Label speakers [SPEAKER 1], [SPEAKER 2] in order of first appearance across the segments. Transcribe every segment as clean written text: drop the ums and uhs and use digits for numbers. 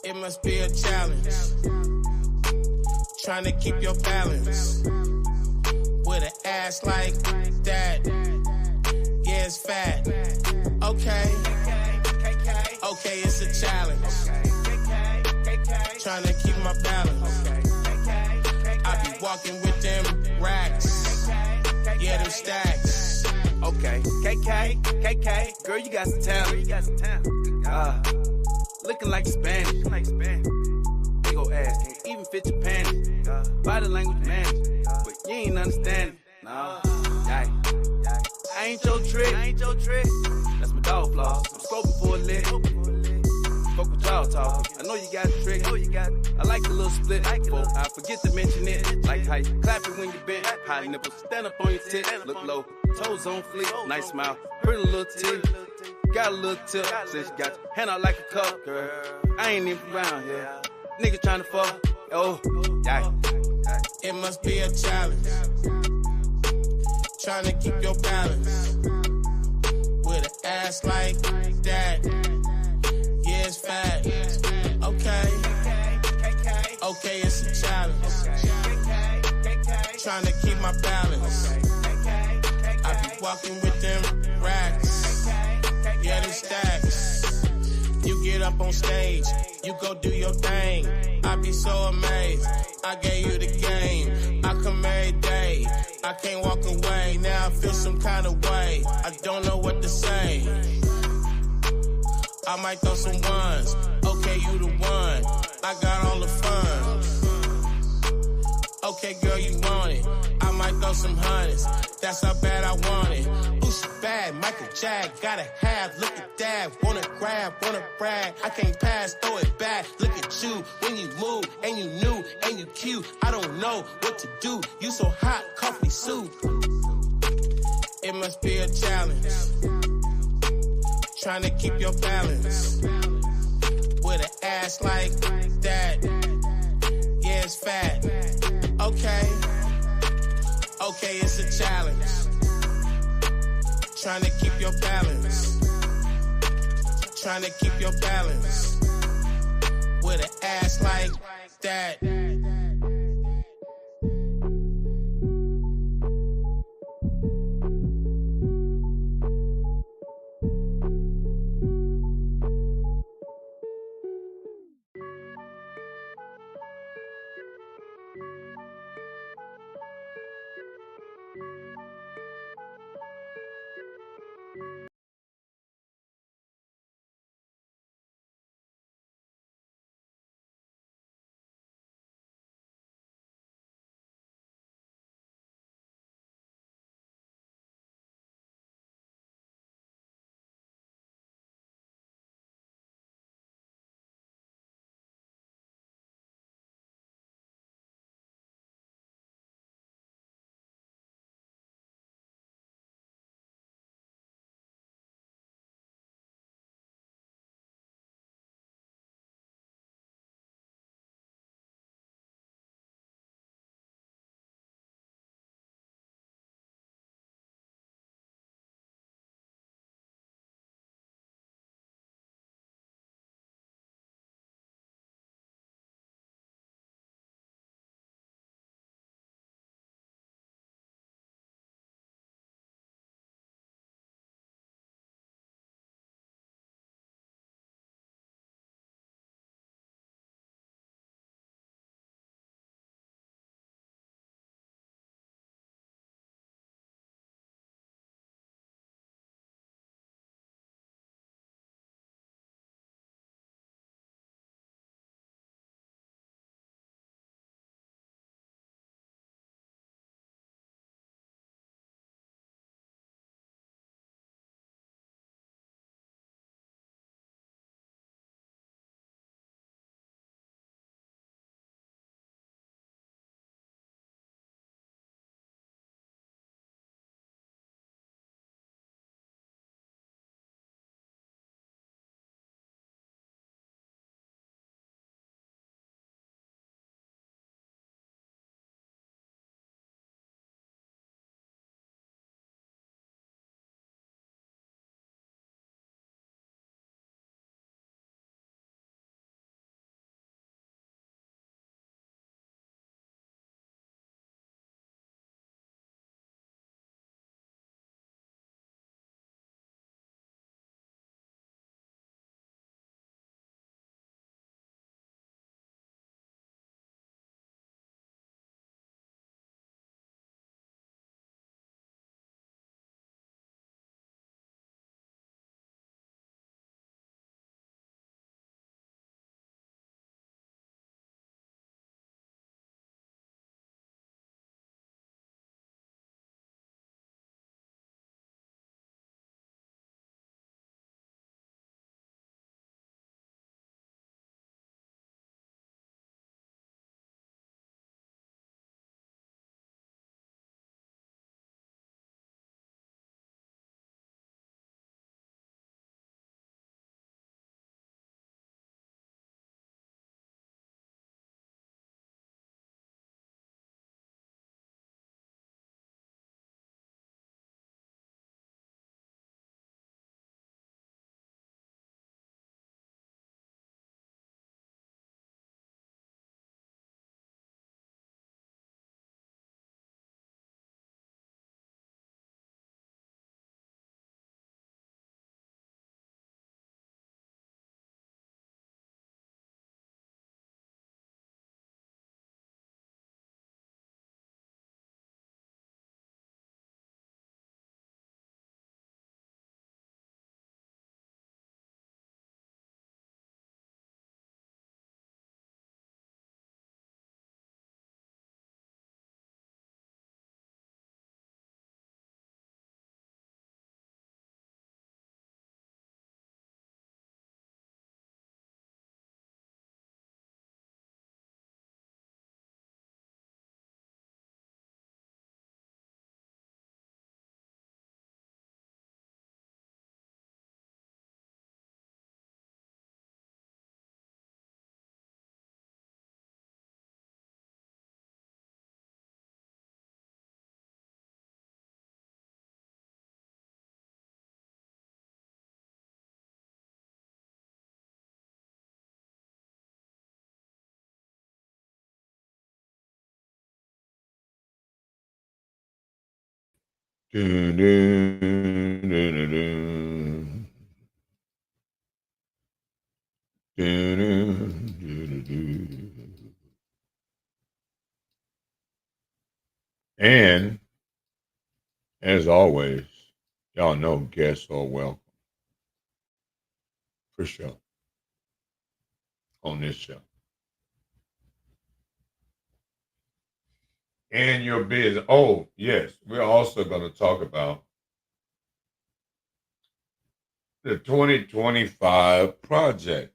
[SPEAKER 1] It must be a challenge. Trying to keep your balance. With an ass like that. Yeah, it's fat. Okay. Okay, it's a challenge. Trying to keep my balance. I be walking with them racks. Yeah, them stacks.
[SPEAKER 2] Okay, KK, girl, you got some talent. Looking like Spanish. Big ol' ass, can't even fit your panties. Body language man, but you ain't understanding. Nah, I ain't your trick. That's my dog flaws. I'm scoping for a lick. Fuck what y'all talking. I know you got a trick. I like the little split. Before I forget to mention it. Like how you clap it when you bent. High nipples, stand up on your tit. Look low, toes on fleek. Nice smile, pretty little tit. Got a little tip, since you got your hand out like a cup, girl. I ain't even around here. Nigga tryna fuck. Oh, yeah.
[SPEAKER 1] It must be a challenge. Trying to keep your balance. With an ass like that. Yeah, it's fat. Okay. Okay, it's a challenge. Trying to keep my balance. I be walking with them racks. Yeah, them stacks. You get up on stage, you go do your thing. I be so amazed. I gave you the game. I come every day. I can't walk away. Now I feel some kind of way. I don't know what to say. I might throw some ones. Okay, you the one. I got all the fun. Okay, girl, you want it. I might throw some hundreds. That's how bad I want it. Ooh, she bad, Michael Jag, gotta have. Look at that, wanna grab, wanna brag. I can't pass, throw it back. Look at you when you move, and you new, and you cute. I don't know what to do. You so hot, coffee soup. It must be a challenge. Trying to keep your balance. With an ass like that. Yeah, it's fat. Okay. Okay, it's a challenge. Trying to keep your balance. Trying to keep your balance. With an ass like that.
[SPEAKER 3] Dun, dun, dun, dun, dun. Dun, dun, dun, dun, dun. And as always, y'all know guests are welcome for sure on this show. And your business. Oh, yes. We're also going to talk about the 2025 project,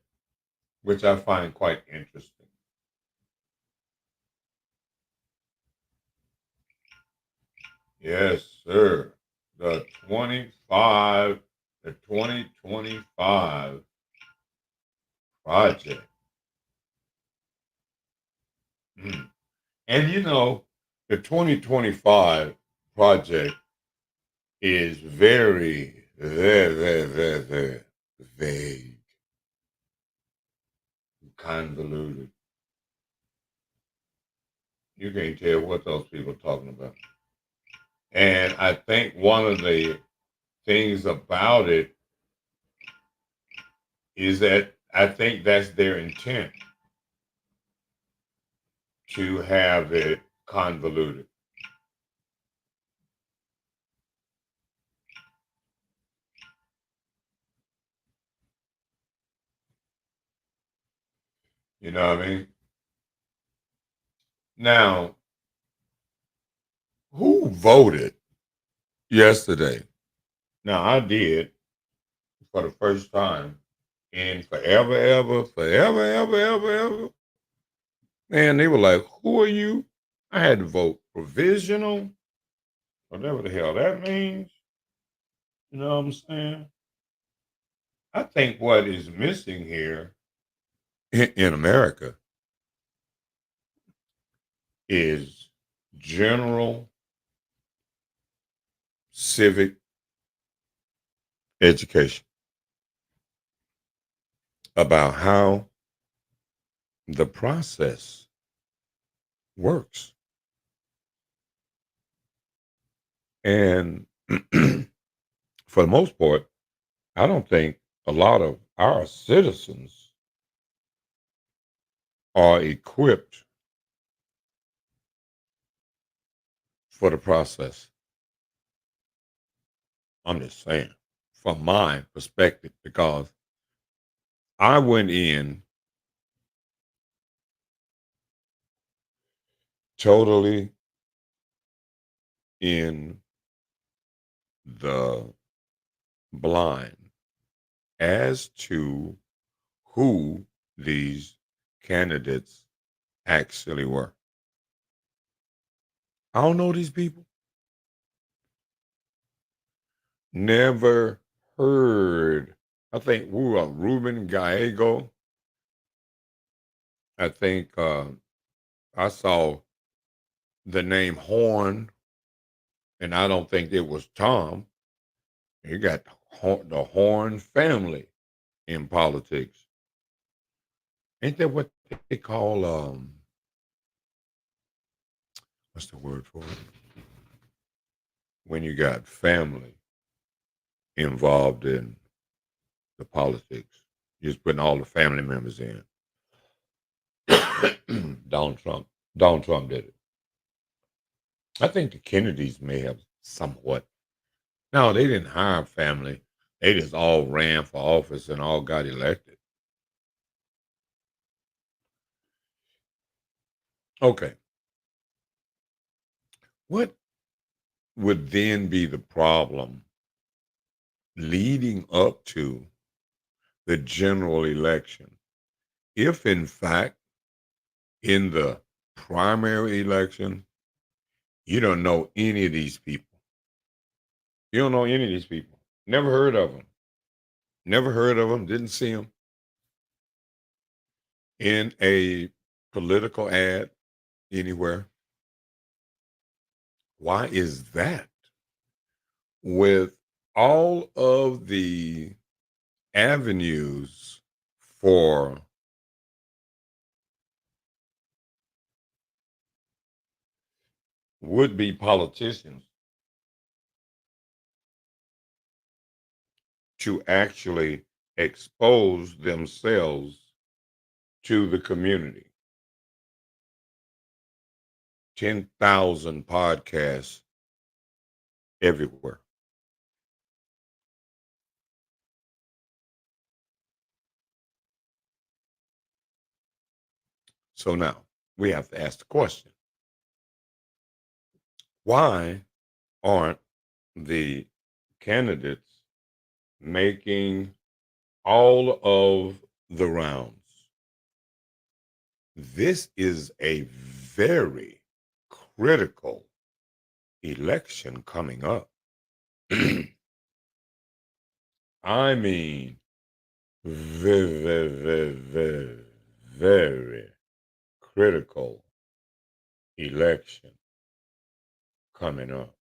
[SPEAKER 3] which I find quite interesting. Yes, sir. The 25, the 2025 project. Mm. And the 2025 project is very, very, very, very, very vague, convoluted. You can't tell what those people are talking about. And I think one of the things about it is that I think that's their intent to have it convoluted. You know what I mean? Now, who voted yesterday? Now, I did for the first time in forever, ever, forever, ever, ever, ever. Man, they were like, who are you? I had to vote provisional, whatever the hell that means. You know what I'm saying? I think what is missing here in America is general civic education about how the process works. And for the most part, I don't think a lot of our citizens are equipped for the process. I'm just saying, from my perspective, because I went in totally in the blind as to who these candidates actually were. I don't know these people. Never heard. I think Ruben Gallego. I think I saw the name Horn, and I don't think it was Tom. You got the Horn family in politics. Ain't that what they call what's the word for it? When you got family involved in the politics. You're just putting all the family members in. Donald Trump. Donald Trump did it. I think the Kennedys may have somewhat. No, they didn't hire family. They just all ran for office and all got elected. Okay. What would then be the problem leading up to the general election? If, in fact, in the primary election, you don't know any of these people. You don't know any of these people. Never heard of them. Never heard of them. Didn't see them in a political ad anywhere. Why is that? With all of the avenues for would be politicians to actually expose themselves to the community. 10,000 podcasts everywhere. So now we have to ask the question, why aren't the candidates making all of the rounds? This is a very critical election coming up. I mean, very, very, very, very critical election coming up.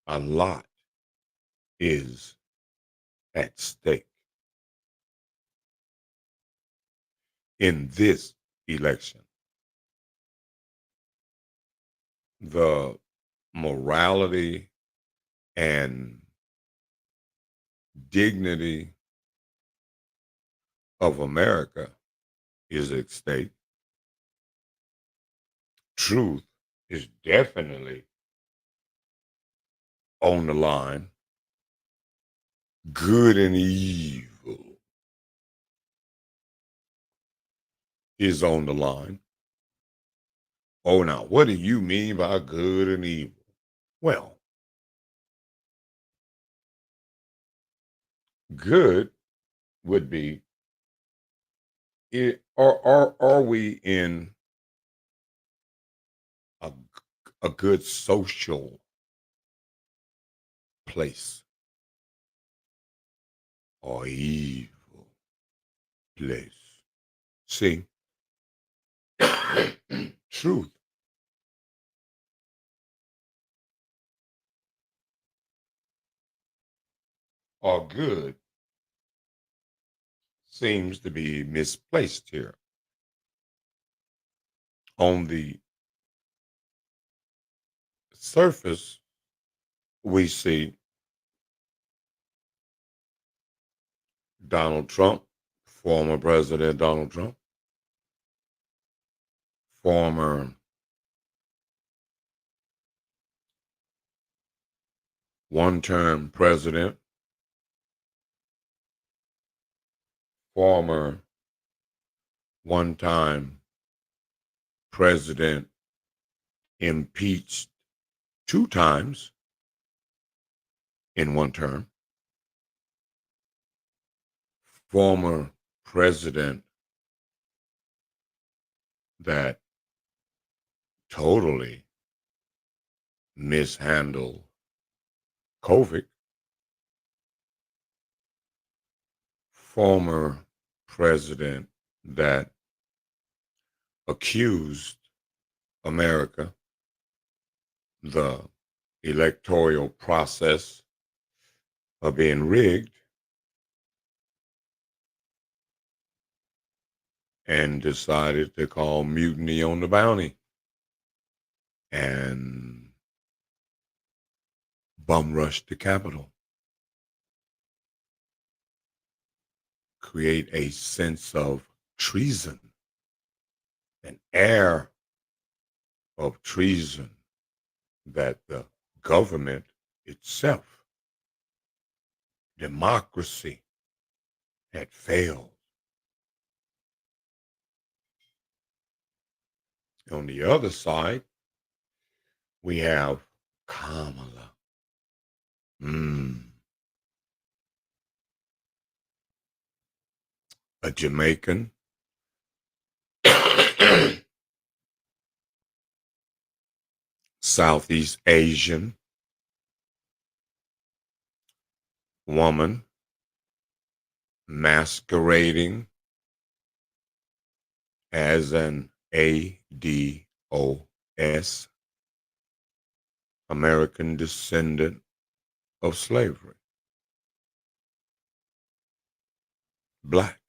[SPEAKER 3] A lot is at stake in this election. The morality and dignity of America is at stake. Truth is definitely on the line. Good and evil is on the line. Oh, now, what do you mean by good and evil? Well, good would be, are we in a, a good social place or evil place? See, truth or good seems to be misplaced here. On the surface, we see Donald Trump, former President Donald Trump, former one-term president, former one-time president impeached 2 times in one term, former president that totally mishandled COVID, former president that accused America, the electoral process, of being rigged, and decided to call mutiny on the bounty and bum rush the Capitol. Create a sense of treason, an air of treason that the government itself, democracy, had failed. On the other side, we have Kamala. A Jamaican. Southeast Asian woman masquerading as an ADOS, American descendant of slavery. Black.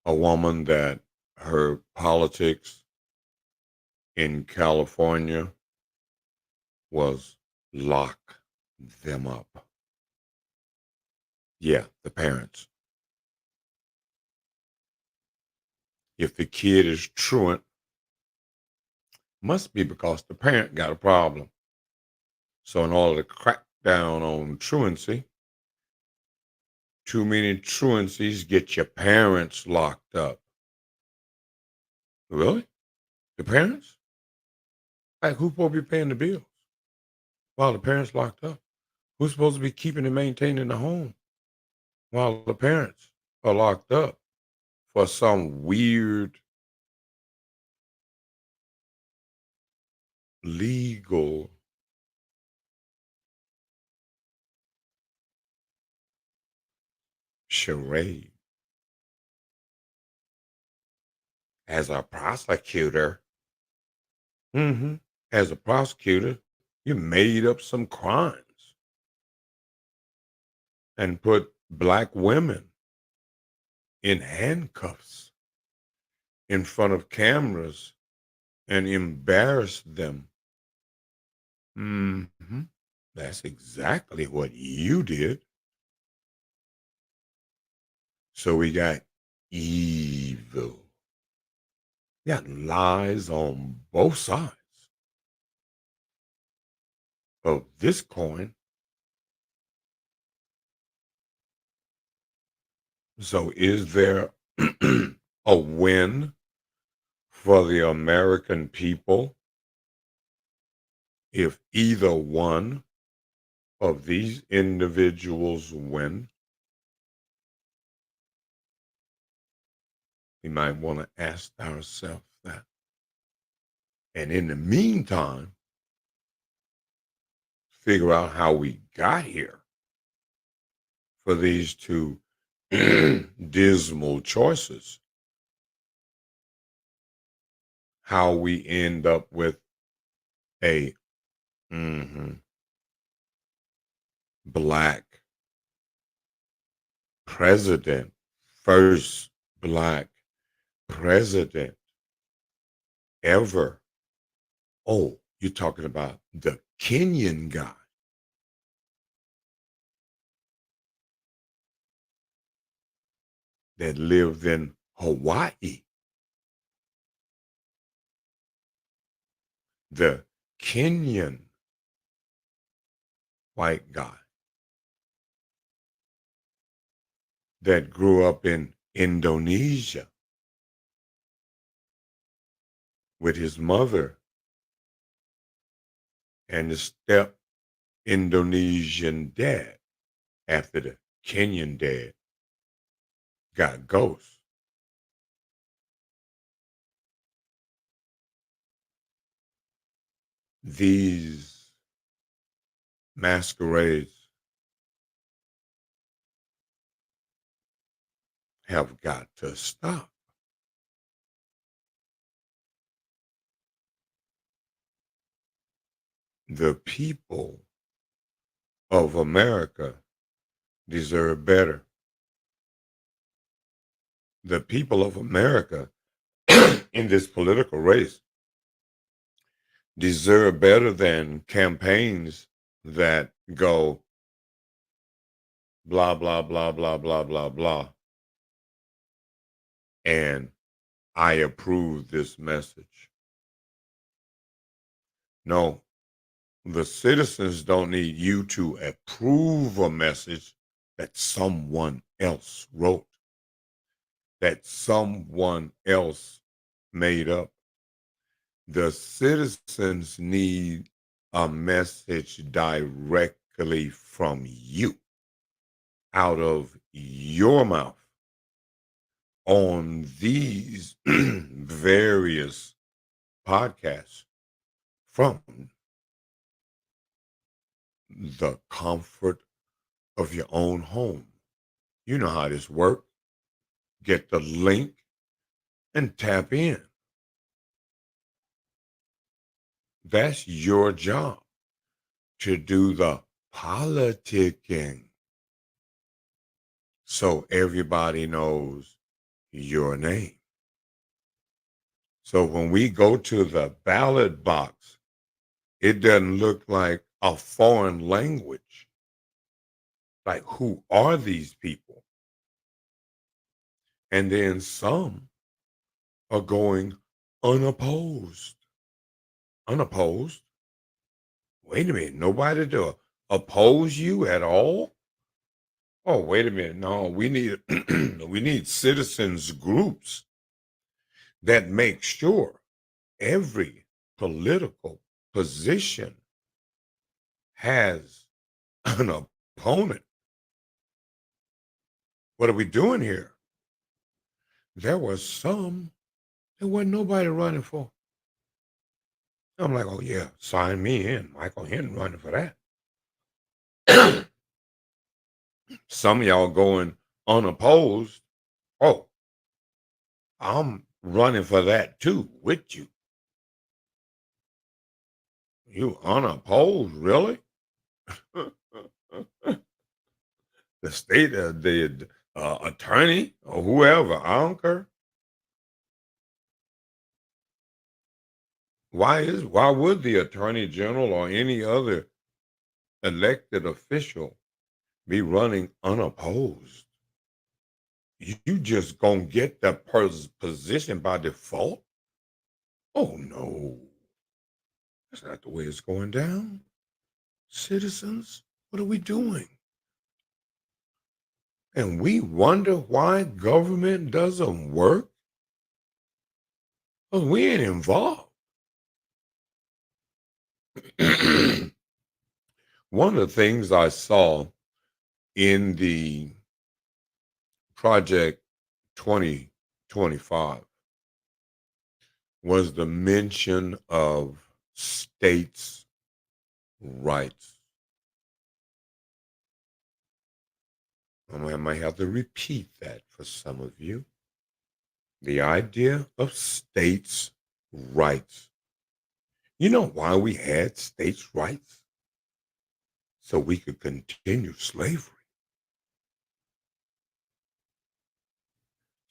[SPEAKER 3] A woman that her politics in California was lock them up. Yeah, the parents. If the kid is truant, must be because the parent got a problem. So in order to crack down on truancy, too many truancies get your parents locked up. Really? The parents? Like who's supposed to be paying the bills while the parents locked up? Who's supposed to be keeping and maintaining the home while the parents are locked up for some weird legal charade? As a prosecutor, hmm as a prosecutor, you made up some crimes and put black women in handcuffs in front of cameras and embarrassed them. hmm That's exactly what you did. So we got evil. We got lies on both sides of this coin. So is there a win for the American people if either one of these individuals win? We might want to ask ourselves that. And in the meantime, figure out how we got here for these two dismal choices. How we end up with a black president, first black president ever. Oh, you're talking about the Kenyan guy that lived in Hawaii. The Kenyan white guy that grew up in Indonesia with his mother and his step Indonesian dad after the Kenyan dad got ghosts. These masquerades have got to stop. The people of America deserve better. The people of America in this political race deserve better than campaigns that go blah, blah, blah, blah, blah, blah, blah. And I approve this message. No, the citizens don't need you to approve a message that someone else wrote, that someone else made up. The citizens need a message directly from you, out of your mouth, on these various podcasts from the comfort of your own home. You know how this works. Get the link and tap in. That's your job, to do the politicking so everybody knows your name. So when we go to the ballot box, it doesn't look like a foreign language. Like, who are these people? And then some are going unopposed. Unopposed? Wait a minute. Nobody to oppose you at all? Oh, wait a minute. No, we need we need citizens groups that make sure every political position has an opponent. What are we doing here? There was some, there wasn't nobody running for. I'm like, oh yeah, sign me in. Michael Henry running for that. Some of y'all going unopposed. Oh, I'm running for that too with you. You unopposed, really? The state, the attorney or whoever, I don't care. Why would the attorney general or any other elected official be running unopposed? You just gonna get that position by default? Oh no, that's not the way it's going down. Citizens, what are we doing? And we wonder why government doesn't work? Well, we ain't involved. One of the things I saw in the Project 2025 was the mention of states' rights. I might have to repeat that for some of you. The idea of states' rights. You know why we had states' rights? So we could continue slavery.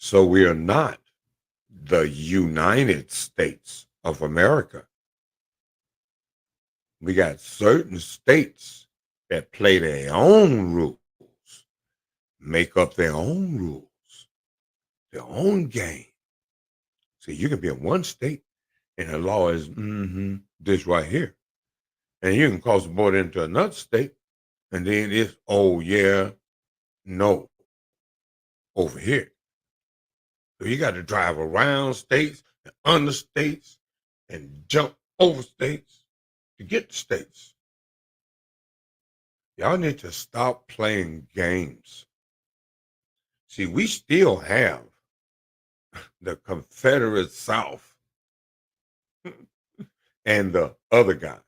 [SPEAKER 3] So we are not the United States of America. We got certain states that play their own rules, make up their own rules, their own game. So you can be in one state and the law is this right here. And you can cross the border into another state and then it's, oh yeah, no, over here. So you got to drive around states and under states and jump over states to get to states. Y'all need to stop playing games. See, we still have the Confederate South and the other guys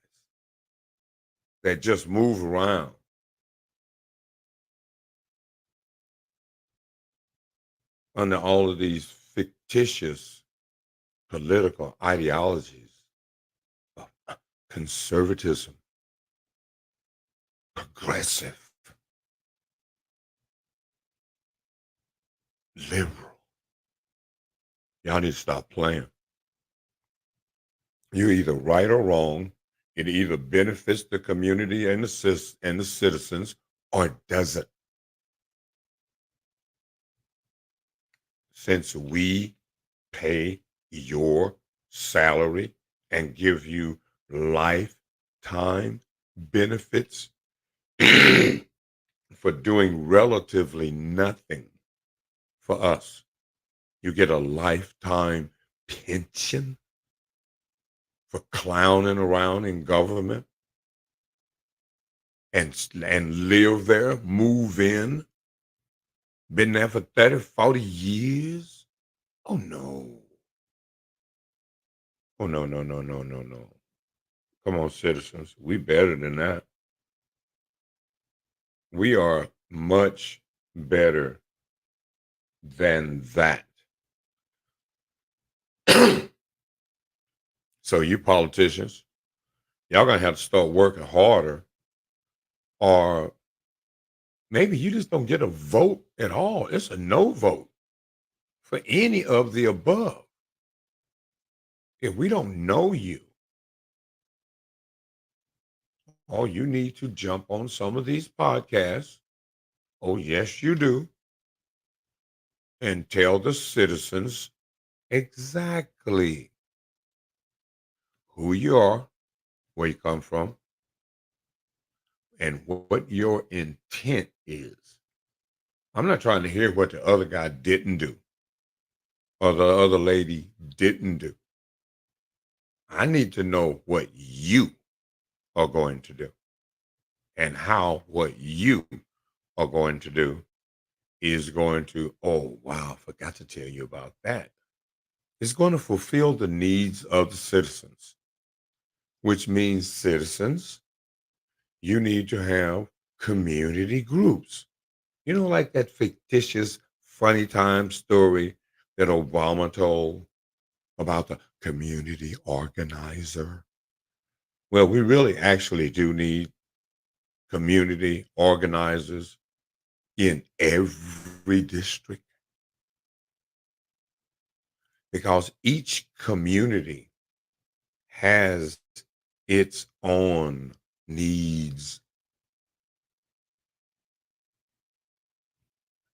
[SPEAKER 3] that just move around. Under all of these fictitious political ideologies of conservatism, progressive, liberal. Y'all need to stop playing. You're either right or wrong. It either benefits the community and the citizens or it doesn't. Since we pay your salary and give you lifetime benefits for doing relatively nothing for us, you get a lifetime pension for clowning around in government and live there, move in. Been there for 30, 40 years? Oh, no. Oh, no, no, no, no, no, no. Come on, citizens. We better than that. We are much better than that. So you politicians, y'all going to have to start working harder, or maybe you just don't get a vote at all. It's a no vote for any of the above. If we don't know you, all you need to jump on some of these podcasts. Oh, yes, you do. And tell the citizens exactly who you are, where you come from, and what your intent is. I'm not trying to hear what the other guy didn't do or the other lady didn't do. I need to know what you are going to do and how what you are going to do is going to, oh, wow, forgot to tell you about that. It's going to fulfill the needs of the citizens, which means citizens, you need to have community groups. You know, like that fictitious funny time story that Obama told about the community organizer. Well, we really actually do need community organizers in every district because each community has its own needs.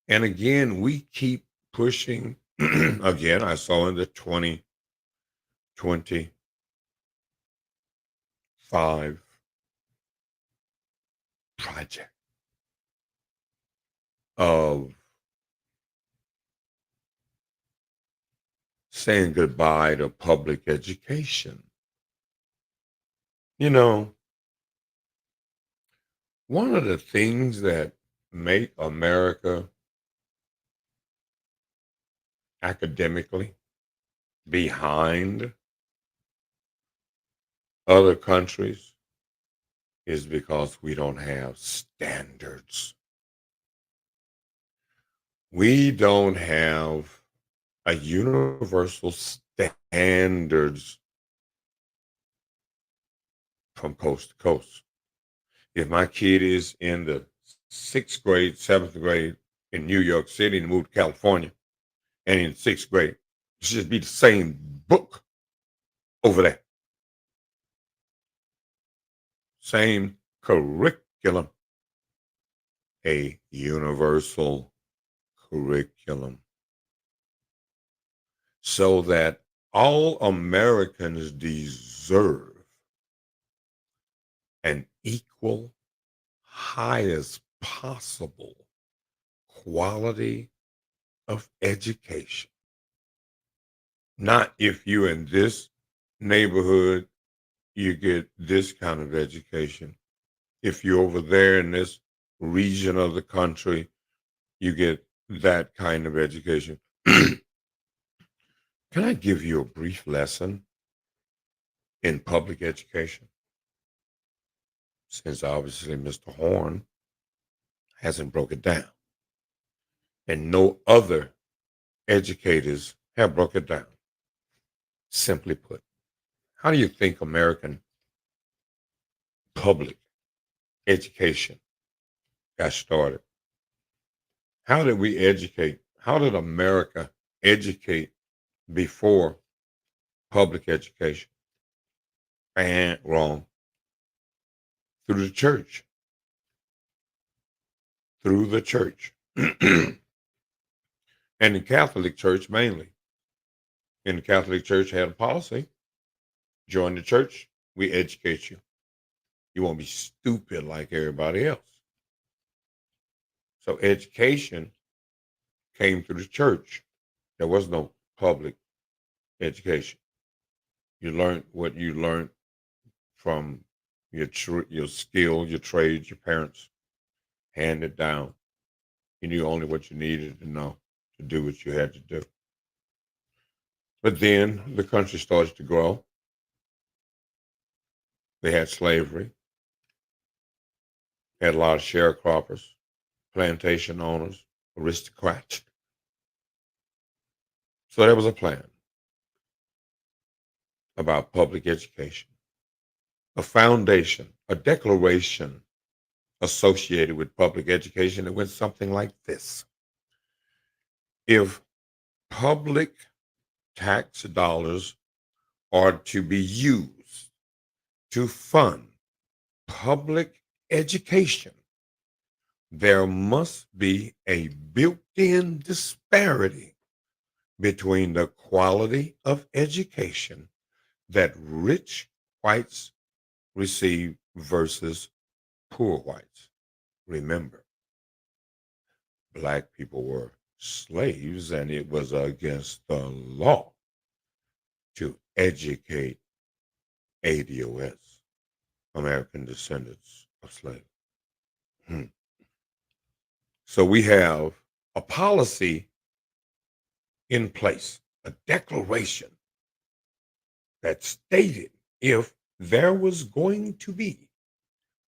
[SPEAKER 3] And again, we keep pushing. Again, I saw in the 2025 project of saying goodbye to public education. You know, one of the things that make America academically behind other countries is because we don't have standards. We don't have a universal standards from coast to coast. If my kid is in the 6th grade, 7th grade in New York City and moved to California, and in 6th grade, it should be the same book over there. Same curriculum, a universal curriculum, so that all Americans deserve an equal, highest possible quality of education. Not if you're in this neighborhood, you get this kind of education. If you're over there in this region of the country, you get that kind of education. Can I give you a brief lesson in public education? Since obviously Mr. Horn hasn't broke it down, and no other educators have broke it down. Simply put, how do you think American public education got started? How did we educate? How did America educate before public education? And wrong. Through the church. Through the church. And the Catholic Church mainly. And the Catholic Church had a policy. Join the church, we educate you. You won't be stupid like everybody else. So education came through the church. There was no public education. You learned what you learned from your skill, your trades, your parents handed down. You knew only what you needed to know to do what you had to do. But then the country started to grow. They had slavery, had a lot of sharecroppers, plantation owners, aristocrats. So there was a plan about public education, a foundation, a declaration associated with public education that went something like this. If public tax dollars are to be used to fund public education, there must be a built in disparity between the quality of education that rich whites receive versus poor whites. Remember, black people were slaves and it was against the law to educate ADOS, American descendants of slaves. Hmm. So we have a policy in place, a declaration that stated if there was going to be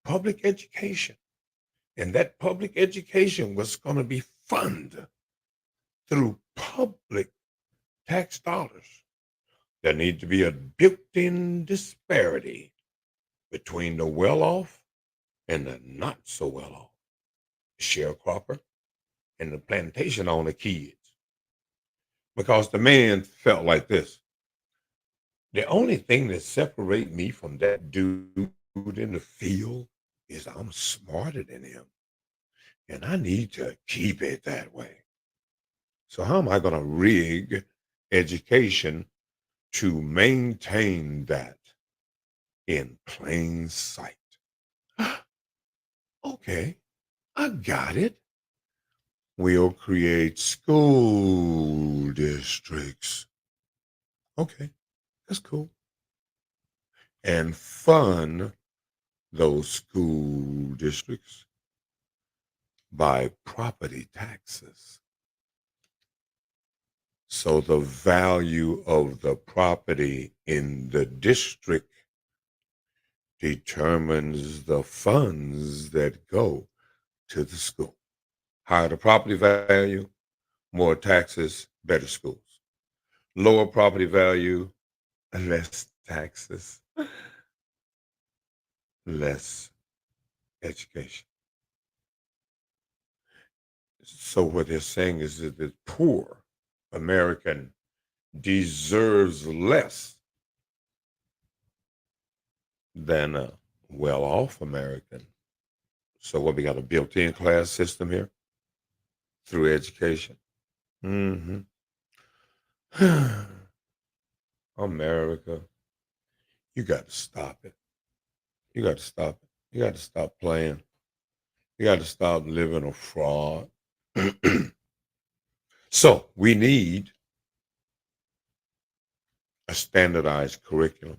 [SPEAKER 3] public education, and that public education was going to be funded through public tax dollars, there need to be a built-in disparity between the well-off and the not so well-off, the sharecropper and the plantation owner kids. Because the man felt like this. The only thing that separates me from that dude in the field is I'm smarter than him. And I need to keep it that way. So how am I going to rig education to maintain that in plain sight? Okay, I got it. We'll create school districts. Okay, that's cool. And fund those school districts by property taxes. So the value of the property in the district determines the funds that go to the school. Higher the property value, more taxes, better schools. Lower property value, less taxes, less education. So what they're saying is that the poor American deserves less than a well-off American. So what, we got a built-in class system here through education. Mm-hmm. America, you got to stop it. You got to stop it. You got to stop playing. You got to stop living a fraud. So we need a standardized curriculum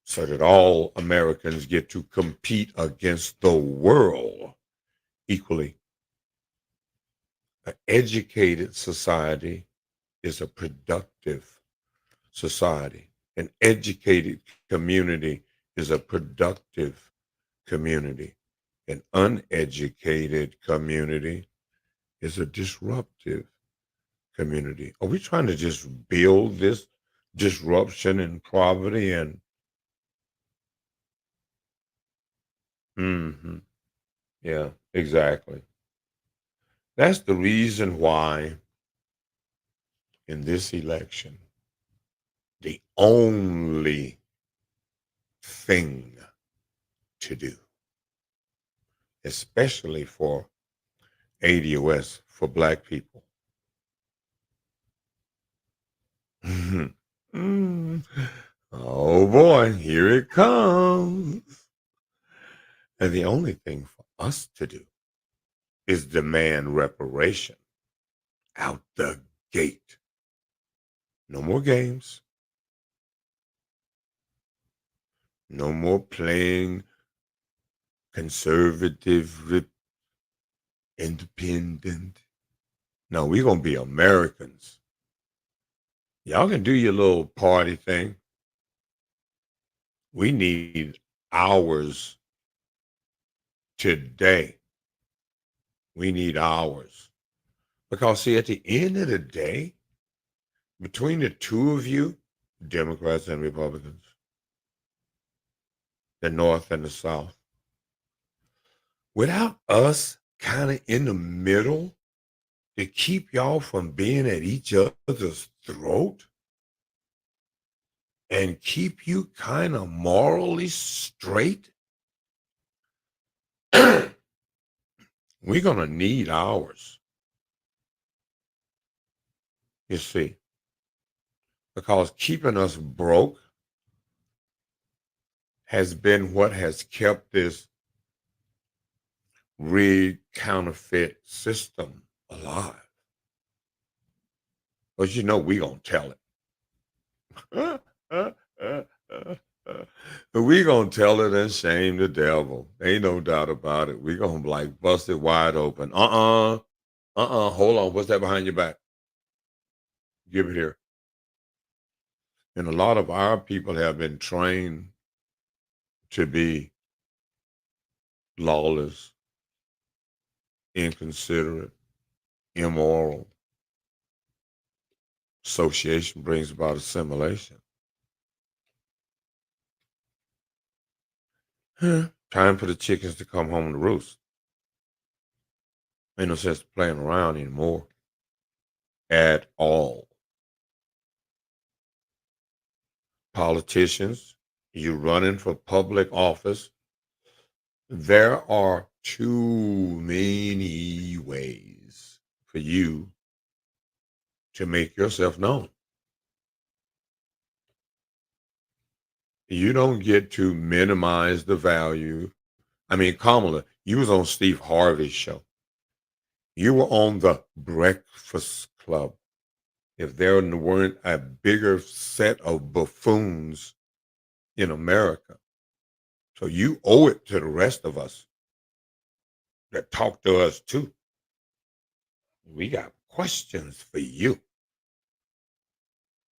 [SPEAKER 3] so that all Americans get to compete against the world equally. An educated society is a productive society. An educated community is a productive community. An uneducated community is a disruptive community. Are we trying to just build this disruption and poverty and yeah, exactly. That's the reason why in this election, the only thing to do, especially for ADOS, for black people. Oh boy, here it comes. And the only thing for us to do is demand reparation out the gate. No more games. No more playing conservative, independent. No, we're going to be Americans. Y'all can do your little party thing. We need ours today. We need ours. Because, see, at the end of the day, between the two of you, Democrats and Republicans, the North and the South, without us kind of in the middle to keep y'all from being at each other's throat, and keep you kind of morally straight, we're going to need ours, you see, because keeping us broke has been what has kept this rigged counterfeit system alive. But you know, we going to tell it. We going to tell it and shame the devil. Ain't no doubt about it. We going to like bust it wide open. Hold on. What's that behind your back? Give it here. And a lot of our people have been trained to be lawless, inconsiderate, immoral. Association brings about assimilation. Time for the chickens to come home to roost. Ain't no sense playing around anymore at all. Politicians, you running for public office, there are too many ways for you to make yourself known. You don't get to minimize the value. I mean, Kamala, you was on Steve Harvey's show. You were on the Breakfast Club. If there weren't a bigger set of buffoons in America. So you owe it to the rest of us that talk to us too. We got questions for you.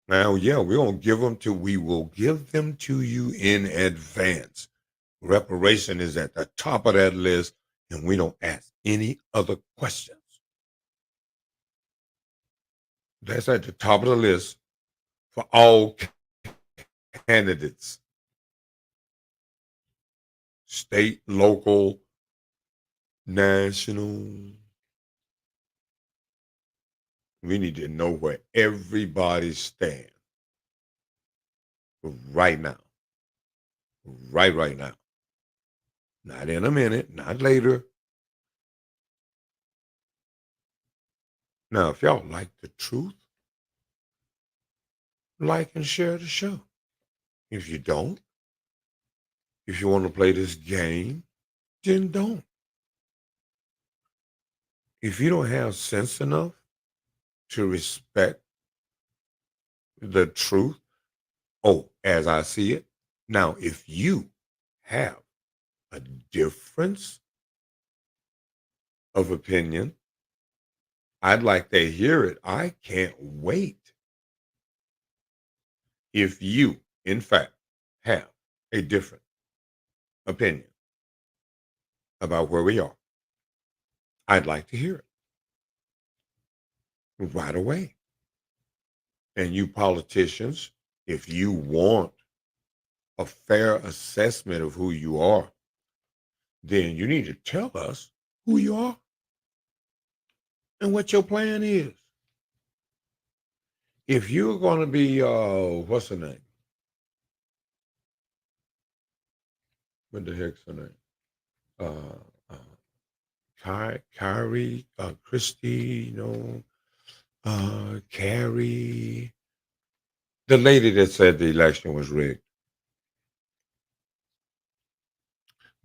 [SPEAKER 3] Now, yeah, we will give them to you in advance. Reparation is at the top of that list, and we don't ask any other questions. That's at the top of the list for all candidates. State, local, national. We need to know where everybody stands right now. Right now. Not in a minute, not later. Now, if y'all like the truth, like and share the show. If you don't, if you want to play this game, then don't. If you don't have sense enough to respect the truth, as I see it, now if you have a difference of opinion, I'd like to hear it. I can't wait. If you, in fact, have a different opinion about where we are, I'd like to hear it right away. And you politicians, if you want a fair assessment of who you are, then you need to tell us who you are and what your plan is. If you're going to be, what's her name? What the heck's her name? Kyrie, Christy, Carrie, the lady that said the election was rigged,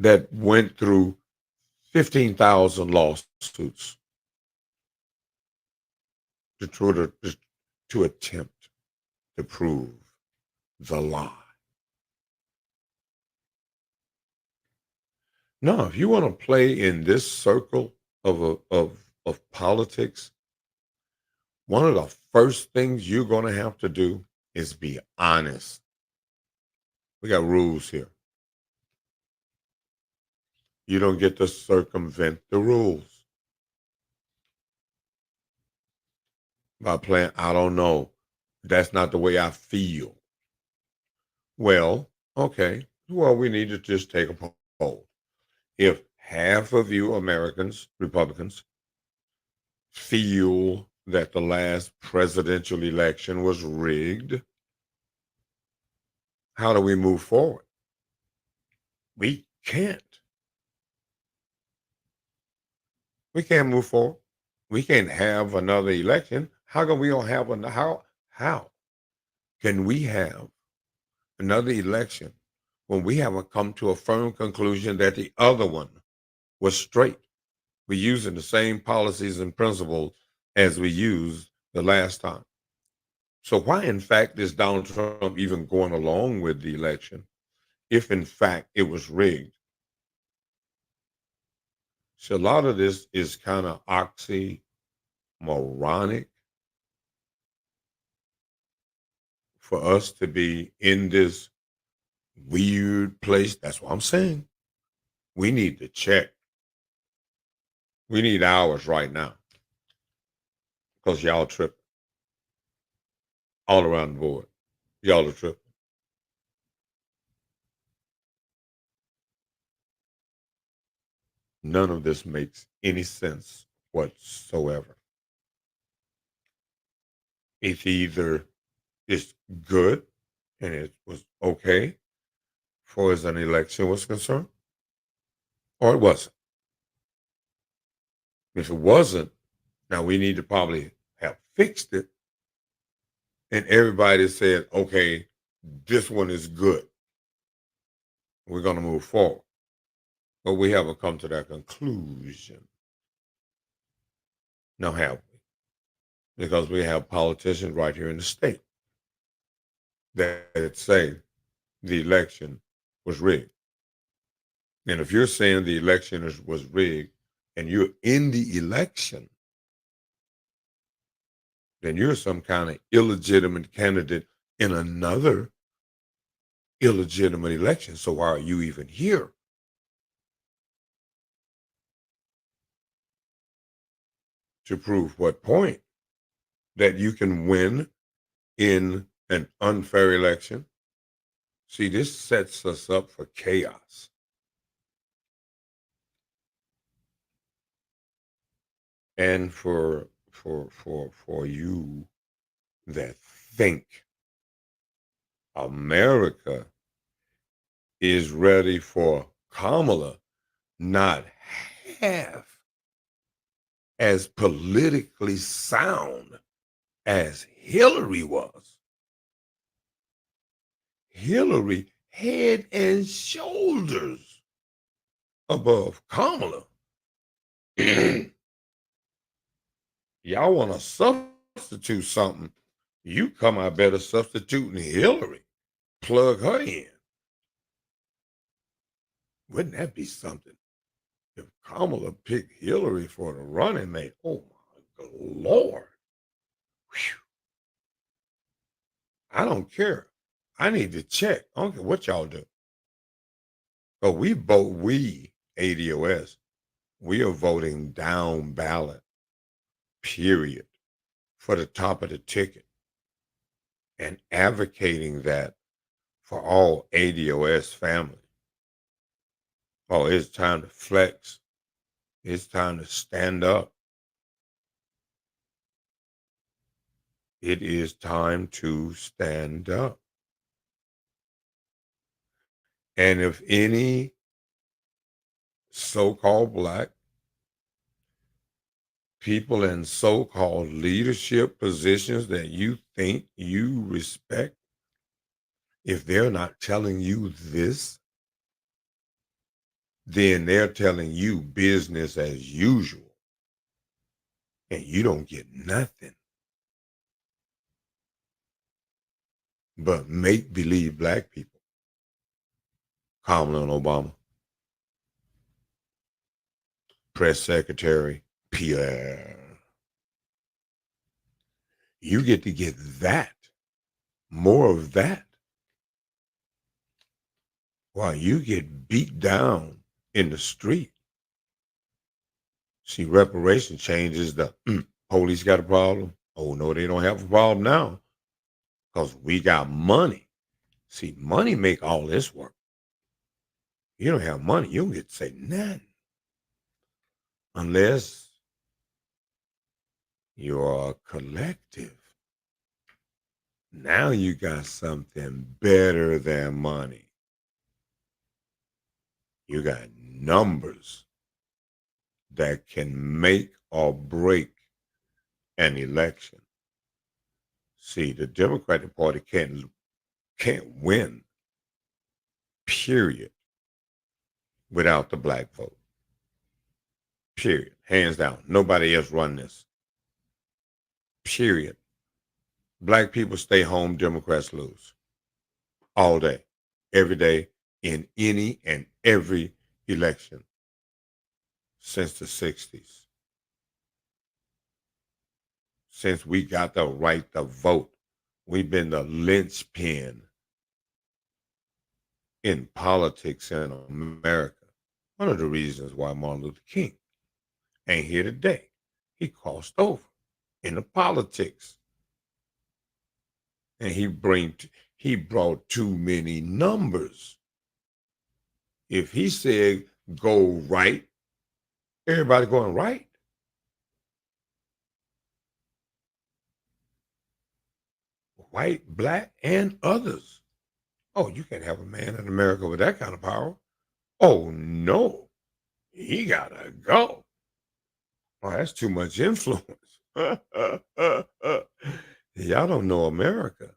[SPEAKER 3] that went through 15,000 lawsuits to attempt to prove the lie. No, if you want to play in this circle of politics, one of the first things you're going to have to do is be honest. We got rules here. You don't get to circumvent the rules by playing, I don't know. That's not the way I feel. Well, okay. Well, we need to just take a poll. If half of you Americans, Republicans, feel that the last presidential election was rigged, how do we move forward? We can't. We can't move forward. We can't have another election. How come we don't have another? How can we have another election when we haven't come to a firm conclusion that the other one was straight? We're using the same policies and principles as we used the last time. So why, in fact, is Donald Trump even going along with the election if, in fact, it was rigged? So a lot of this is kind of oxymoronic for us to be in this weird place. That's what I'm saying. We need to check. We need hours right now because y'all tripping all around the board. Y'all are tripping. None of this makes any sense whatsoever. It's either it's good and it was okay for as an election was concerned, or it wasn't. If it wasn't, now we need to probably have fixed it. And everybody said, okay, this one is good. We're going to move forward. But we haven't come to that conclusion. Now, have we? Because we have politicians right here in the state that say the election was rigged. And if you're saying the election was rigged and you're in the election, then you're some kind of illegitimate candidate in another illegitimate election. So why are you even here? To prove what point? That you can win in an unfair election? See, this sets us up for chaos. And for you that think America is ready for Kamala, not half as politically sound as Hillary was. Hillary head and shoulders above Kamala. Y'all want to substitute something, you come out better substituting Hillary. Plug her in. Wouldn't that be something? If Kamala picked Hillary for the running mate, oh my Lord. Whew. I don't care. I need to check. I don't care what y'all do. But we ADOS, we are voting down ballot, period, for the top of the ticket and advocating that for all ADOS families. Oh, it's time to flex. It's time to stand up. It is time to stand up. And if any so-called Black people in so-called leadership positions that you think you respect, if they're not telling you this, then they're telling you business as usual. And you don't get nothing but make-believe Black people. Kamala and Obama. Press Secretary Pierre. You get to get that, more of that, while you get beat down in the street. See, reparation changes the police got a problem. Oh, no, they don't have a problem now because we got money. See, money make all this work. You don't have money, you don't get to say nothing. Unless you're a collective. Now you got something better than money. You got numbers that can make or break an election. See, the Democratic Party can't win, period, without the black vote. Period. Hands down. Nobody else run this. Period. Black people stay home, Democrats lose. All day, every day, in any and every election since the 60s. Since we got the right to vote, we've been the linchpin in politics in America. One of the reasons why Martin Luther King ain't here today. He crossed over into politics. And he brought too many numbers. If he said go right, everybody going right. White, black, and others. Oh, you can't have a man in America with that kind of power. Oh no, he gotta go. Oh, that's too much influence. Y'all don't know America.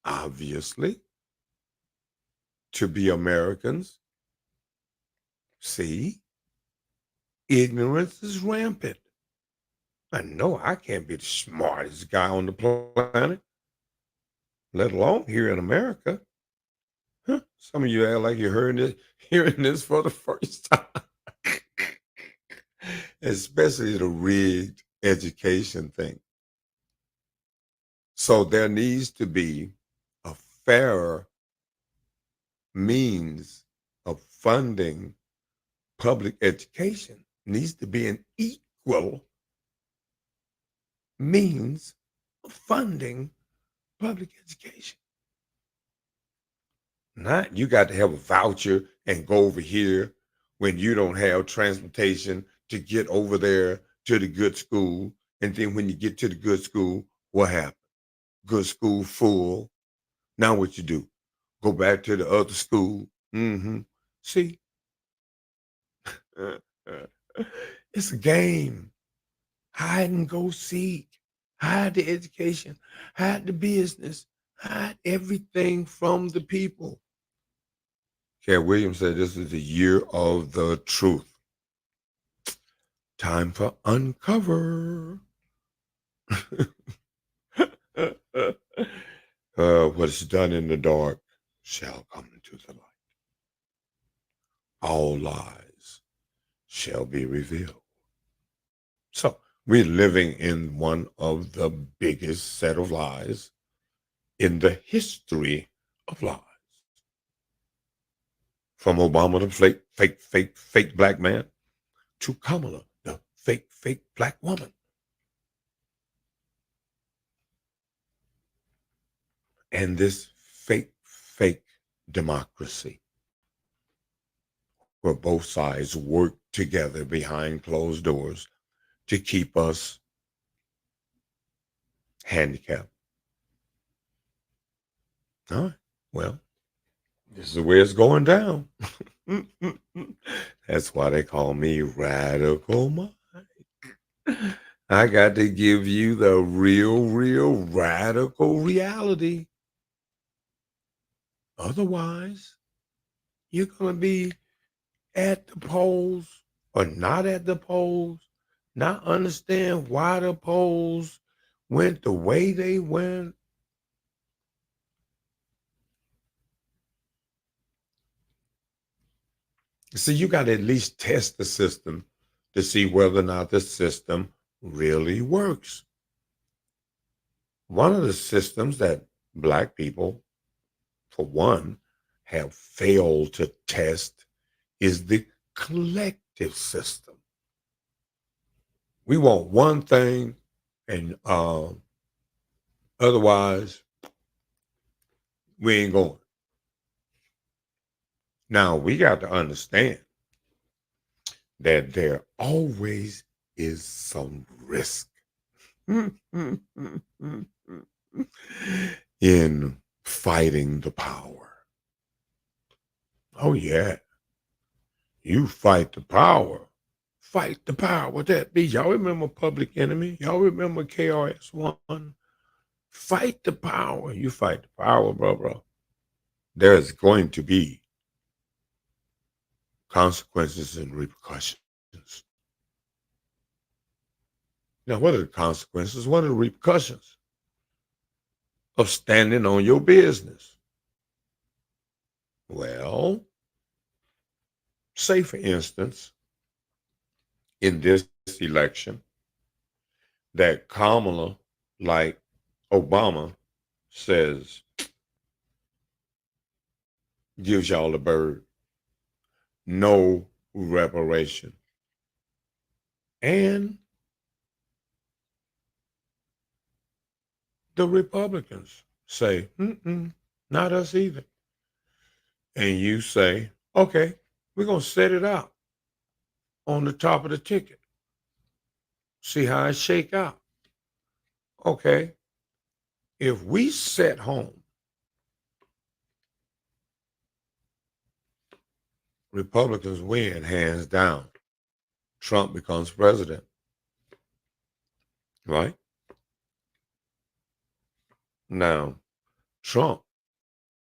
[SPEAKER 3] Obviously, to be Americans, see, ignorance is rampant. I know I can't be the smartest guy on the planet, let alone here in America. Huh? Some of you act like you're hearing this for the first time. Especially the rigged education thing. So there needs to be a fairer means of funding public education. Needs to be an equal means of funding public education. Not you got to have a voucher and go over here when you don't have transportation to get over there to the good school. And then when you get to the good school, what happens? Good school full. Now what you do? Go back to the other school. See? It's a game. Hide and go seek. Hide the education. Hide the business. Hide everything from the people. Cat Williams said this is the year of the truth. Time for uncover. What is done in the dark shall come into the light. All lies shall be revealed. So we're living in one of the biggest set of lies in the history of lies. From Obama, the fake black man, to Kamala, the fake black woman. And this fake democracy, where both sides work together behind closed doors to keep us handicapped. All right, well, this is the way it's going down. That's why they call me Radical Mike. I got to give you the real radical reality. Otherwise, you're going to be at the polls or not at the polls, not understand why the polls went the way they went. See, you got to at least test the system to see whether or not the system really works. One of the systems that black people, for one, have failed to test is the collective system. We want one thing, and otherwise, we ain't going. Now, we got to understand that there always is some risk. in fighting the power. Oh, yeah. You fight the power. Fight the power. What that be? Y'all remember Public Enemy? Y'all remember KRS-One? Fight the power. You fight the power, bro. There's going to be consequences and repercussions. Now, what are the consequences? What are the repercussions of standing on your business? Well, say, for instance, in this election, that Kamala, like Obama, says, gives y'all the bird, no reparation. And the Republicans say, not us either. And you say, okay, we're going to set it out on the top of the ticket. See how it shake out. Okay, if we set home, Republicans win hands down. Trump becomes president. Right? Now, Trump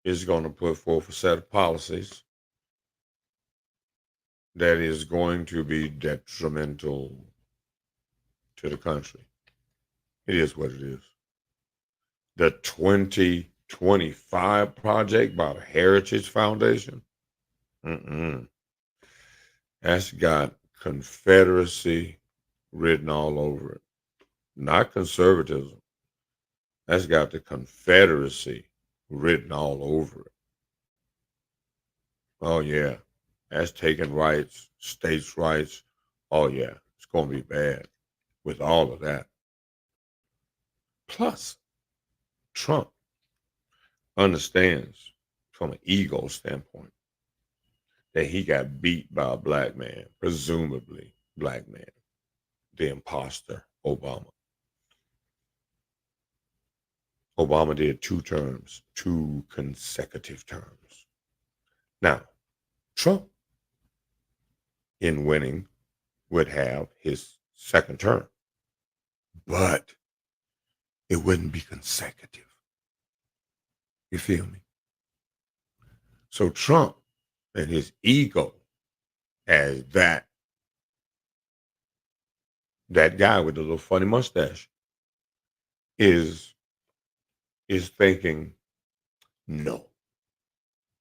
[SPEAKER 3] is going to put forth a set of policies that is going to be detrimental to the country. It is what it is. The 2025 project by the Heritage Foundation, that's got Confederacy written all over it. Not conservatism. That's got the Confederacy written all over it. Oh, yeah. That's taking rights, states' rights. Oh, yeah. It's going to be bad with all of that. Plus, Trump understands from an ego standpoint that he got beat by a black man, presumably black man, the imposter, Obama. Obama did 2 terms, 2 consecutive terms. Now, Trump, in winning, would have his second term, but it wouldn't be consecutive. You feel me? So Trump and his ego as that guy with the little funny mustache is thinking, no,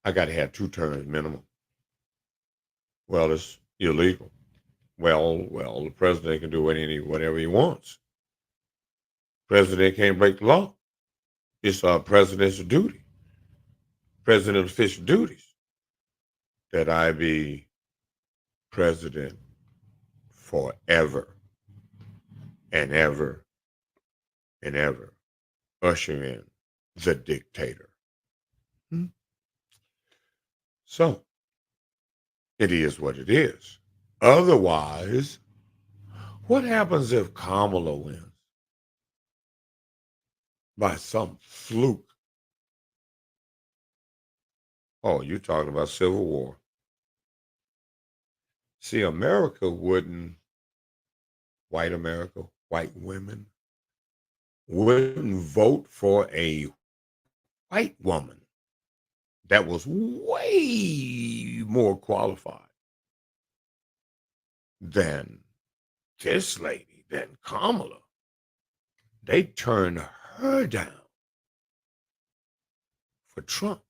[SPEAKER 3] I got to have 2 terms minimum. Well, it's illegal. Well, the president can do whatever he wants. President can't break the law. It's our presidential duty, president official duties, that I be president forever and ever and ever. Usher in the dictator. So, it is what it is. Otherwise, what happens if Kamala wins? By some fluke. Oh, you're talking about civil war. See, America wouldn't, white America, white women, wouldn't vote for a white woman that was way more qualified than this lady, than Kamala. They turned her down for Trump.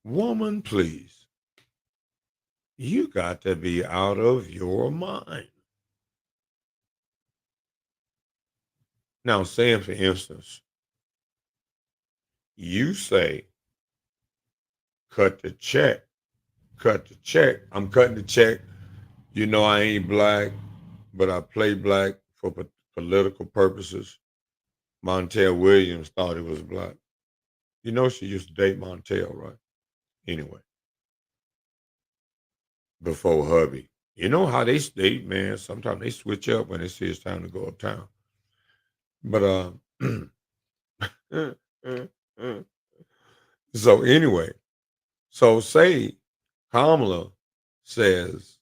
[SPEAKER 3] Woman, please. You got to be out of your mind. Now, saying, for instance, you say, cut the check. I'm cutting the check. You know I ain't black, but I play black for political purposes. Montel Williams thought he was black. You know she used to date Montel, right? Anyway. Before hubby. You know how they stay, man. Sometimes they switch up when they see it's time to go uptown. But So anyway, so say Kamala says,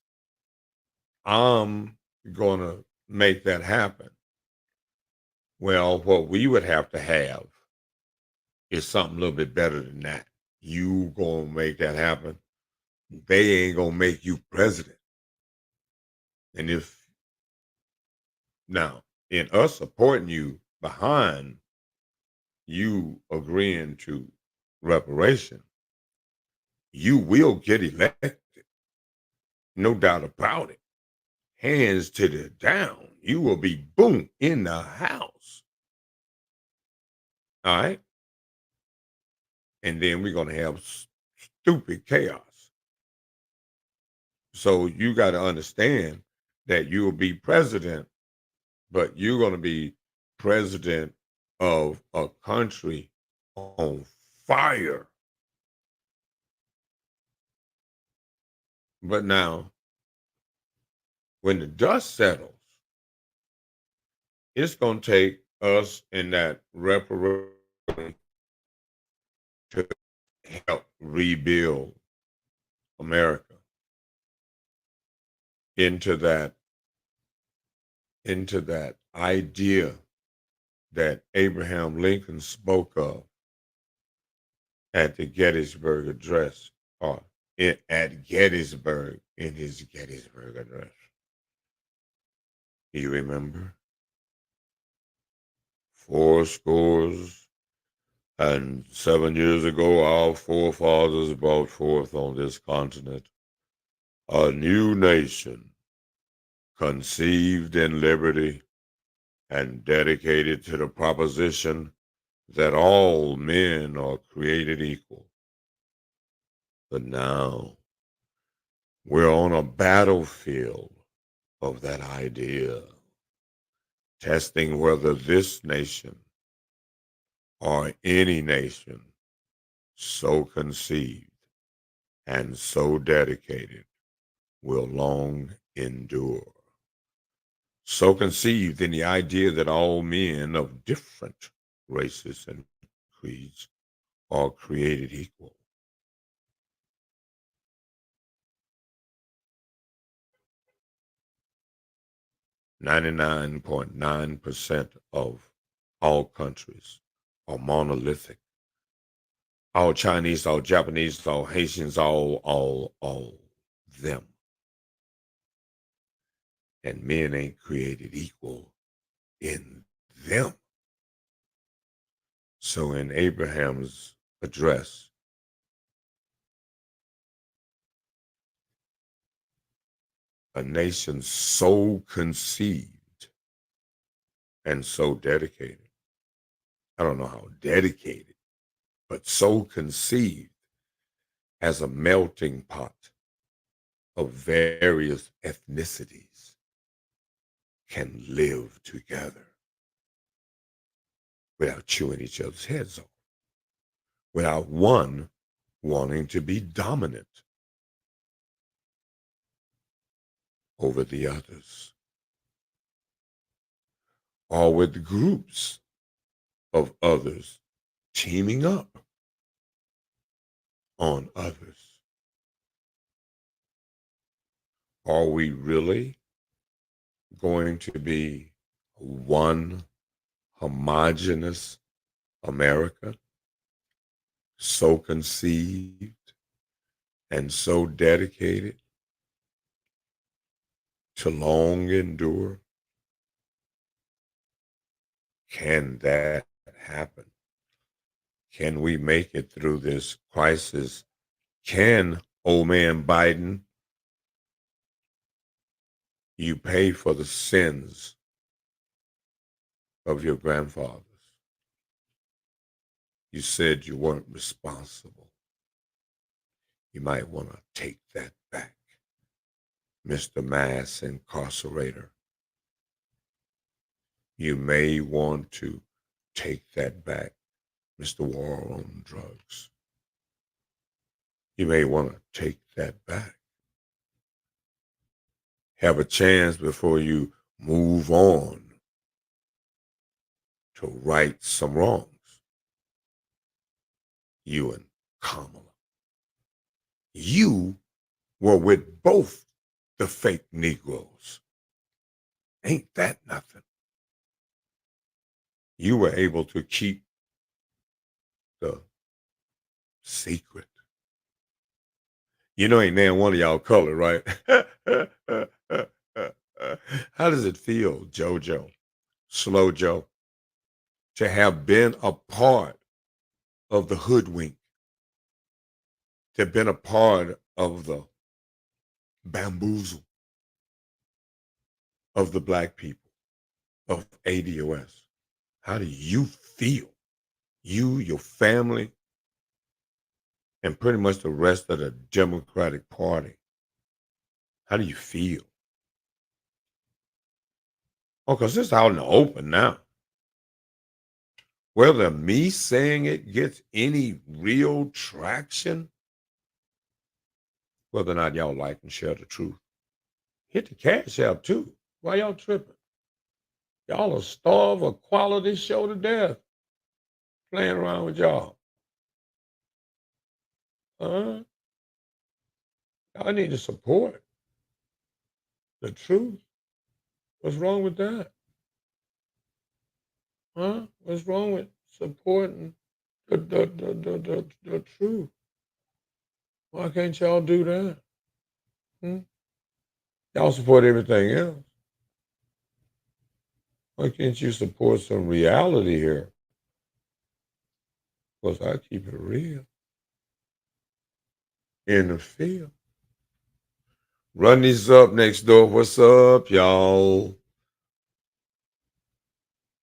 [SPEAKER 3] I'm going to make that happen. Well, what we would have to have is something a little bit better than that. You going to make that happen? They ain't going to make you president. And if now, in us supporting you behind you agreeing to reparation, you will get elected. No doubt about it. Hands to the down. You will be boom in the house. All right. And then we're going to have stupid chaos. So you got to understand that you will be president, but you're going to be president of a country on fire. But now, when the dust settles, it's going to take us in that reparation to help rebuild America into that idea that Abraham Lincoln spoke of at the Gettysburg Address, or at Gettysburg, in his Gettysburg Address. You remember? 7 years ago, our forefathers brought forth on this continent a new nation, conceived in liberty and dedicated to the proposition that all men are created equal. But now we're on a battlefield of that idea, testing whether this nation or any nation so conceived and so dedicated will long endure. So conceived in the idea that all men of different races and creeds are created equal. .99% of all countries are monolithic. All Chinese, all Japanese, all Haitians, all them. And men ain't created equal in them. So in Abraham's address, a nation so conceived and so dedicated. I don't know how dedicated, but so conceived as a melting pot of various ethnicities can live together without chewing each other's heads off, without one wanting to be dominant over the others, or with groups of others teaming up on others. Are we really going to be one homogeneous America, so conceived and so dedicated to long endure? Can that happen? Can we make it through this crisis? Can old man Biden, you pay for the sins of your grandfathers? You said you weren't responsible. You might want to take that back, Mr. Mass Incarcerator. You may want to take that back, Mr. War on Drugs. You may want to take that back. Have a chance before you move on to right some wrongs. you and Kamala. You were with both the fake Negroes. Ain't that nothing? You were able to keep the secret. You know, ain't nan one of y'all color, right? How does it feel, JoJo, Slow Joe, to have been a part of the hoodwink, to have been a part of the bamboozle of the black people of ADOS? How do you feel? You, your family, and pretty much the rest of the Democratic Party. How do you feel? Oh, because it's out in the open now. Whether me saying it gets any real traction, whether or not y'all like and share the truth, hit the cash out too. Why y'all tripping? Y'all will starve a quality show to death playing around with y'all. Y'all need to support the truth. What's wrong with that? What's wrong with supporting the truth? Why can't y'all do that? Y'all support everything else. Why can't you support some reality here? Because I keep it real in the field. Run these up next door. What's up, y'all?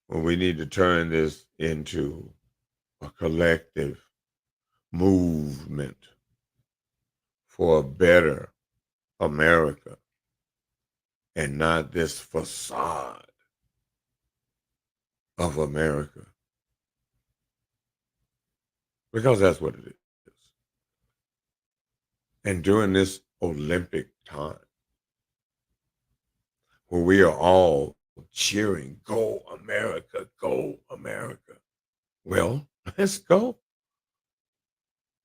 [SPEAKER 3] Well, we need to turn this into a collective movement for a better America and not this facade of America. Because that's what it is. And during this Olympic time, where we are all cheering, go America, go America. Well, let's go.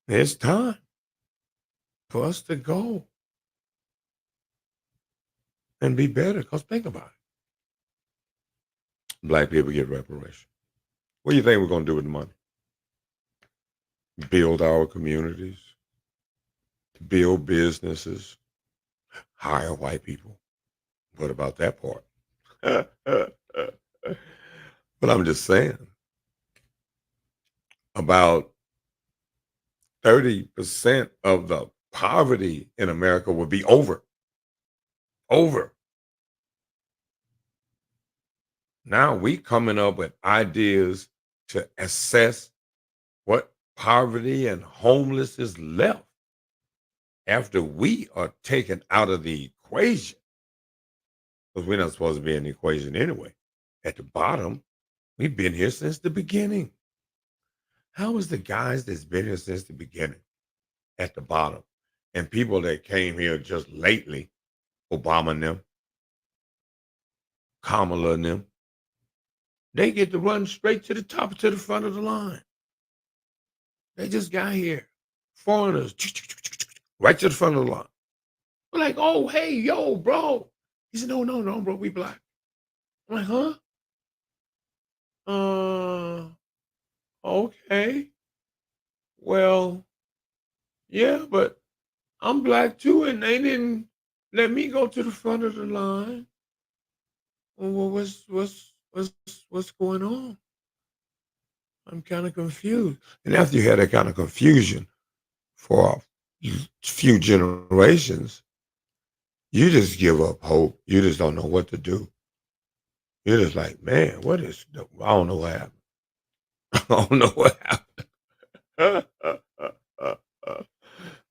[SPEAKER 3] It's time for us to go and be better. Because think about it. Black people get reparation. What do you think we're going to do with the money? Build our communities, build businesses, hire white people. What about that part? But I'm just saying, about 30% of the poverty in America will be over. Now we coming up with ideas to assess what poverty and homeless is left after we are taken out of the equation. Because we're not supposed to be in the equation anyway. At the bottom, we've been here since the beginning. How is the guys that's been here since the beginning at the bottom? And people that came here just lately, Obama and them, Kamala and them, they get to run straight to the top, to the front of the line. They just got here. Foreigners, right to the front of the line. We're like, oh, hey, yo, bro. He said, no, bro, we black. I'm like, huh? Okay. Well, yeah, but I'm black too, and they didn't let me go to the front of the line. Well, what's going on? I'm kind of confused. And after you had that kind of confusion for a few generations, you just give up hope. You just don't know what to do. You're just like, man, I don't know what happened. I don't know what happened.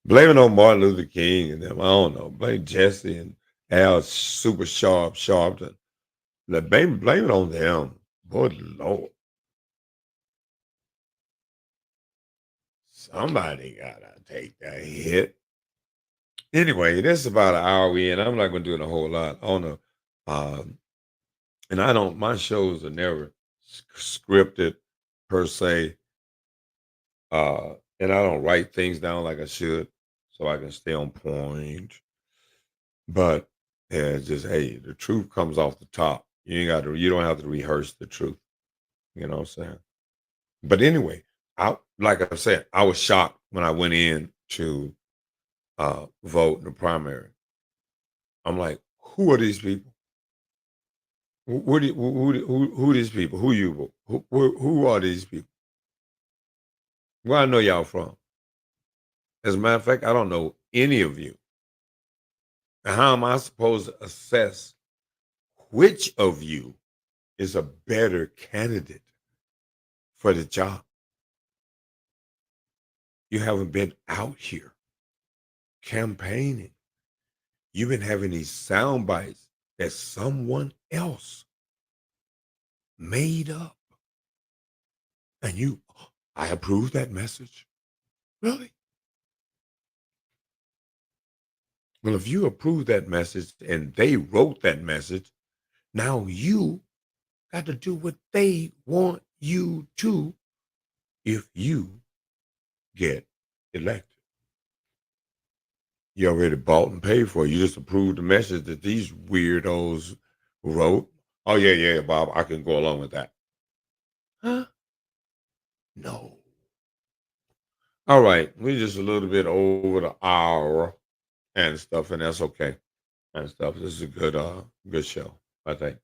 [SPEAKER 3] Blame it on Martin Luther King and them. I don't know. Blame Jesse and Al Super Sharpton. Blame it on them. Good Lord. Somebody gotta take that hit. Anyway, this is about an hour in. I'm not gonna do it a whole lot. I don't know. And my shows are never scripted per se. and I don't write things down like I should, so I can stay on point. But yeah, it's just hey, the truth comes off the top. You don't have to rehearse the truth. You know what I'm saying? But anyway, I like I said, I was shocked when I went in to vote in the primary. I'm like, who are these people? Who are these people? Who are these people? Where I know y'all from? As a matter of fact, I don't know any of you. And how am I supposed to assess which of you is a better candidate for the job? You haven't been out here campaigning. You've been having these sound bites that someone else made up. And I approve that message. Really? Well, if you approve that message and they wrote that message, now you got to do what they want you to if you get elected. You already bought and paid for it. You just approved the message that these weirdos wrote. Oh, yeah, Bob, I can go along with that. Huh? No. All right. We're just a little bit over the hour and stuff, and that's okay. And stuff. This is a good show, I think.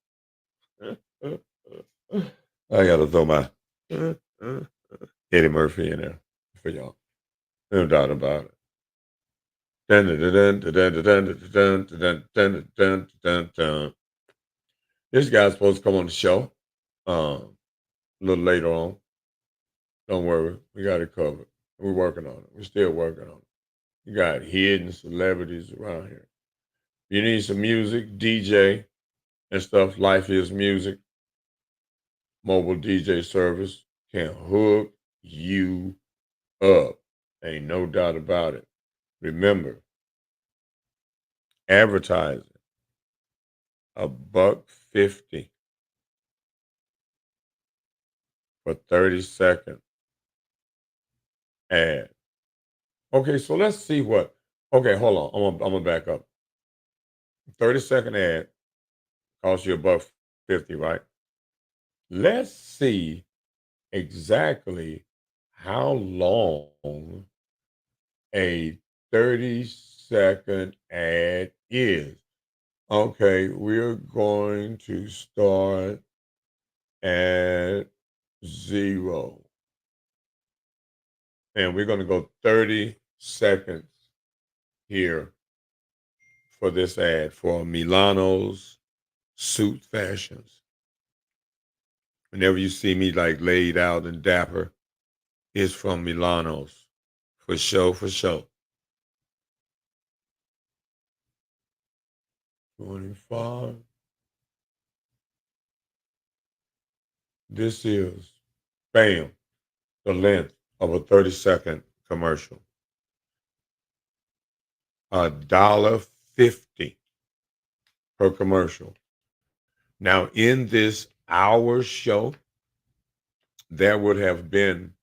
[SPEAKER 3] I gotta throw my Eddie Murphy in there for y'all. No doubt about it. This guy's supposed to come on the show a little later on. Don't worry, we got it covered. We're working on it. We're still working on it. You got hidden celebrities around here. You need some music, DJ and stuff. Life is Music. Mobile DJ service can hook you up. Ain't no doubt about it. Remember, advertising $1.50 for 30-second ad. Okay, so let's see what. Okay, hold on. I'm gonna back up. 30-second ad costs you $1.50, right? Let's see exactly how long a 30-second ad is. Okay, we're going to start at 0. And we're going to go 30 seconds here for this ad for Milano's Suit Fashions. Whenever you see me like laid out and dapper, it's from Milano's. For sure, for sure. 25. This is, bam, the length of a 30-second commercial. $1.50 per commercial. Now, in this hour show, there would have been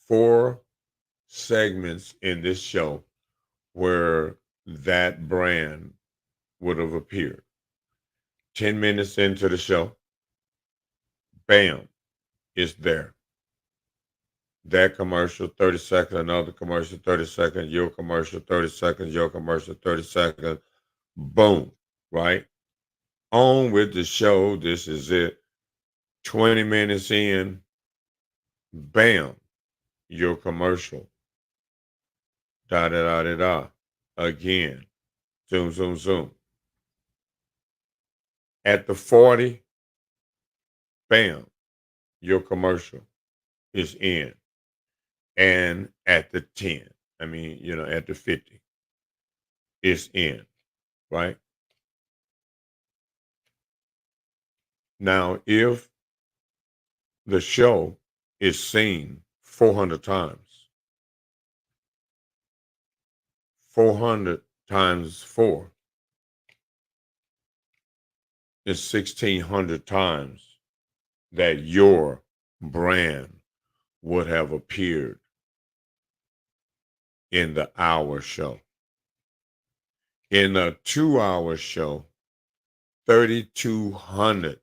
[SPEAKER 3] 4 segments in this show where that brand would have appeared. 10 minutes into the show, bam, it's there. That commercial, 30 seconds, another commercial, 30 seconds, your commercial, 30 seconds, your commercial, 30 seconds. Boom, right? On with the show. This is it. 20 minutes in, bam, your commercial. Da da da da da. Again. Zoom, zoom, zoom. At the 40, bam, your commercial is in. And at the 10, at the 50, it's in, right? Now, if the show is seen 400 times, 400 times 4 is 1,600 times that your brand would have appeared in the hour show. In a 2-hour show, 3,200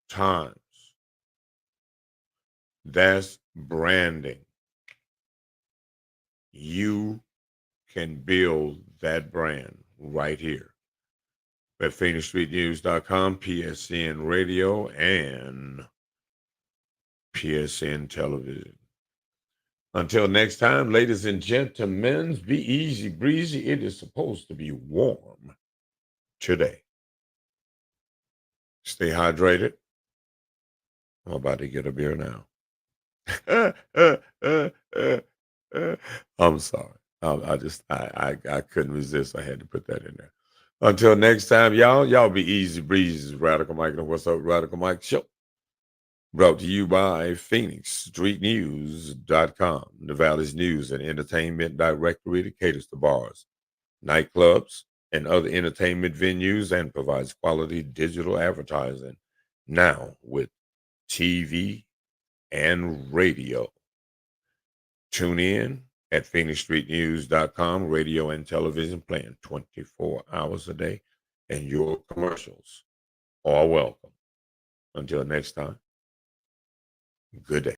[SPEAKER 3] times. That's branding. You can build that brand right here at PhoenixStreetNews.com, PSN Radio, and PSN Television. Until next time, ladies and gentlemen, be easy breezy. It is supposed to be warm today. Stay hydrated. I'm about to get a beer now. I'm sorry. I couldn't resist. I had to put that in there. Until next time, y'all be easy breezy. Radical Mike and What's Up, Radical Mike Show. Brought to you by PhoenixStreetNews.com, Nevada's news and entertainment directory that caters to bars, nightclubs, and other entertainment venues and provides quality digital advertising now with TV and radio. Tune in at PhoenixStreetNews.com, radio and television playing 24 hours a day, and your commercials are welcome. Until next time, good day.